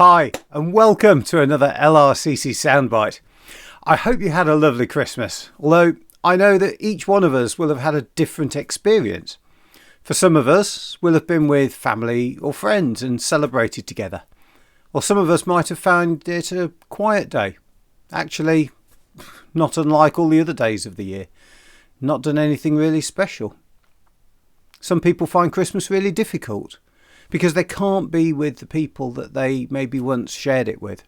Hi, and welcome to another LRCC Soundbite. I hope you had a lovely Christmas, although I know that each one of us will have had a different experience. For some of us, we'll have been with family or friends and celebrated together. Or some of us might have found it a quiet day. Actually, not unlike all the other days of the year. Not done anything really special. Some people find Christmas really difficult because they can't be with the people that they maybe once shared it with.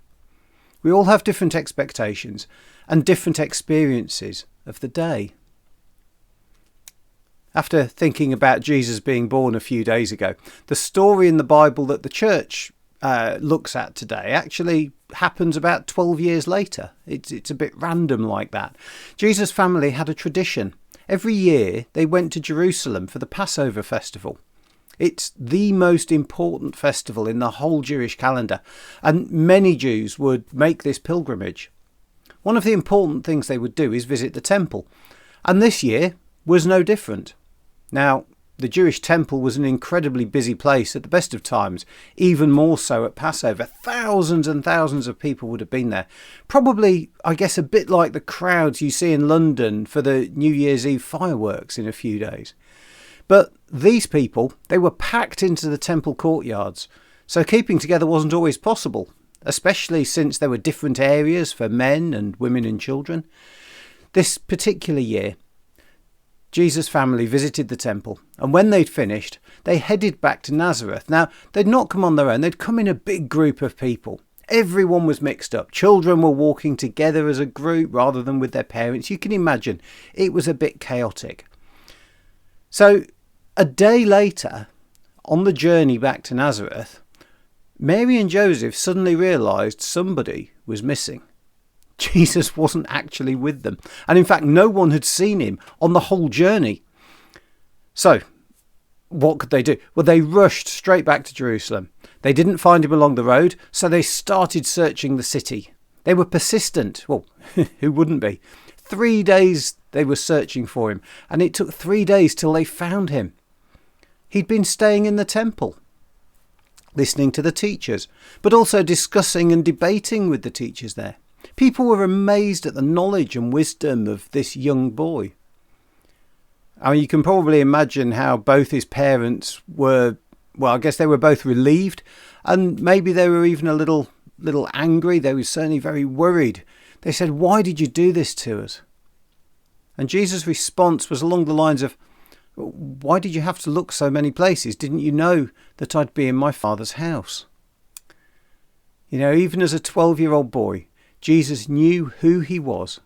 We all have different expectations and different experiences of the day. After thinking about Jesus being born a few days ago, the story in the Bible that the church looks at today actually happens about 12 years later. It's a bit random like that. Jesus' family had a tradition. Every year they went to Jerusalem for the Passover festival. It's the most important festival in the whole Jewish calendar, and many Jews would make this pilgrimage. One of the important things they would do is visit the temple, and this year was no different. Now, the Jewish temple was an incredibly busy place at the best of times, even more so at Passover. Thousands and thousands of people would have been there. Probably, I guess, a bit like the crowds you see in London for the New Year's Eve fireworks in a few days. But these people, they were packed into the temple courtyards, so keeping together wasn't always possible, especially since there were different areas for men and women and children. This particular year, Jesus' family visited the temple, and when they'd finished, they headed back to Nazareth. Now, they'd not come on their own, they'd come in a big group of people. Everyone was mixed up. Children were walking together as a group rather than with their parents. You can imagine, it was a bit chaotic. So, a day later, on the journey back to Nazareth, Mary and Joseph suddenly realised somebody was missing. Jesus wasn't actually with them. And in fact, no one had seen him on the whole journey. So, what could they do? Well, they rushed straight back to Jerusalem. They didn't find him along the road, so they started searching the city. They were persistent. Well, who wouldn't be? 3 days they were searching for him, and it took 3 days till they found him. He'd been staying in the temple, listening to the teachers, but also discussing and debating with the teachers there. People were amazed at the knowledge and wisdom of this young boy. I mean, you can probably imagine how both his parents were, well, I guess they were both relieved, and maybe they were even a little angry. They were certainly very worried. They said, "Why did you do this to us?" And Jesus' response was along the lines of, "Why did you have to look so many places? Didn't you know that I'd be in my Father's house?" You know, even as a 12-year-old boy, Jesus knew who he was,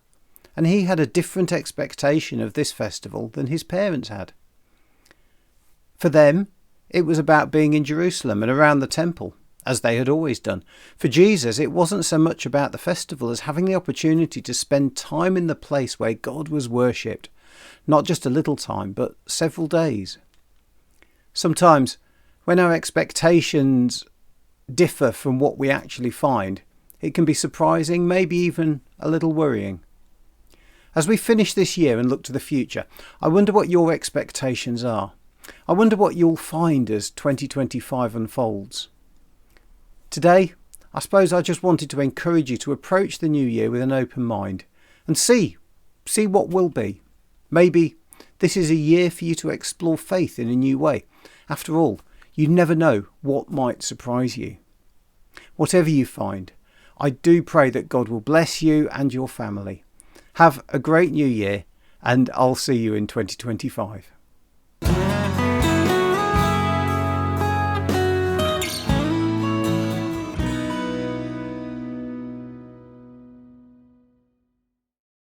and he had a different expectation of this festival than his parents had. For them, it was about being in Jerusalem and around the temple, as they had always done. For Jesus, it wasn't so much about the festival as having the opportunity to spend time in the place where God was worshipped. Not just a little time, but several days. Sometimes, when our expectations differ from what we actually find, it can be surprising, maybe even a little worrying. As we finish this year and look to the future, I wonder what your expectations are. I wonder what you'll find as 2025 unfolds. Today, I suppose I just wanted to encourage you to approach the new year with an open mind and see what will be. Maybe this is a year for you to explore faith in a new way. After all, you never know what might surprise you. Whatever you find, I do pray that God will bless you and your family. Have a great new year, and I'll see you in 2025.